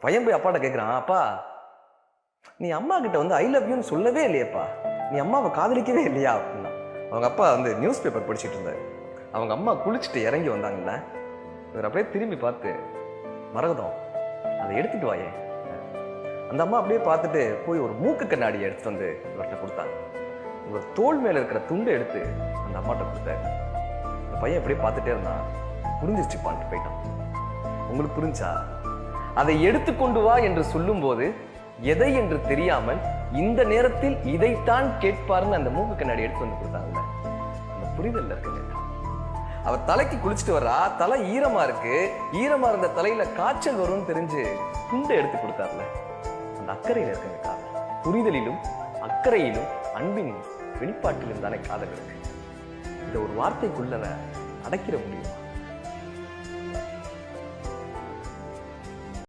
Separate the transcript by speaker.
Speaker 1: பையன் போய் அப்பாட்ட கேட்குறான், அப்பா நீ அம்மா கிட்ட வந்து ஐ லவ் யூன்னு சொல்லவே இல்லையப்பா, நீ அம்மாவை காதலிக்கவே இல்லையா அப்படின்னா. அவங்க அப்பா வந்து நியூஸ் பேப்பர் படிச்சுட்டு இருந்தாரு. அவங்க அம்மா குளிச்சுட்டு இறங்கி வந்தாங்கல்ல, இவர் அப்படியே திரும்பி பார்த்து, மரகதம் அதை எடுத்துட்டு வாயே. அந்த அம்மா அப்படியே பார்த்துட்டு போய் ஒரு மூக்கு கண்ணாடியை எடுத்துட்டு வந்து இவர்கிட்ட கொடுத்தாங்க. இவர் தோல் மேல இருக்கிற துண்டை எடுத்து அந்த அம்மாட்ட கொடுத்தாரு. அந்த பையன் அப்படியே பார்த்துட்டே இருந்தான். புரிஞ்சிருச்சுப்பான்ட்டு போயிட்டான். உங்களுக்கு புரிஞ்சா? அதை எடுத்துக்கொண்டு வா என்று சொல்லும் போது எதை என்று தெரியாமல் இந்த நேரத்தில் இதைத்தான் கேட்பாருன்னு அந்த மூக்கு கண்ணாடி எடுத்து வந்து கொடுத்தாங்கல்ல, அந்த புரிதல் இருக்குங்க. அவர் தலைக்கு குளிச்சுட்டு வர்றா, தலை ஈரமா இருக்கு, ஈரமா இருந்த தலையில காய்ச்சல் வரும்னு தெரிஞ்சு துண்டை எடுத்து கொடுத்தார்ல, அந்த அக்கறையில இருக்குங்க காதல். புரிதலிலும் அக்கறையிலும் அன்பின் வெளிப்பாட்டிலும் தானே காதல் இருக்கு. இதை ஒரு வார்த்தைக்குள்ள அடக்கிட முடியும்?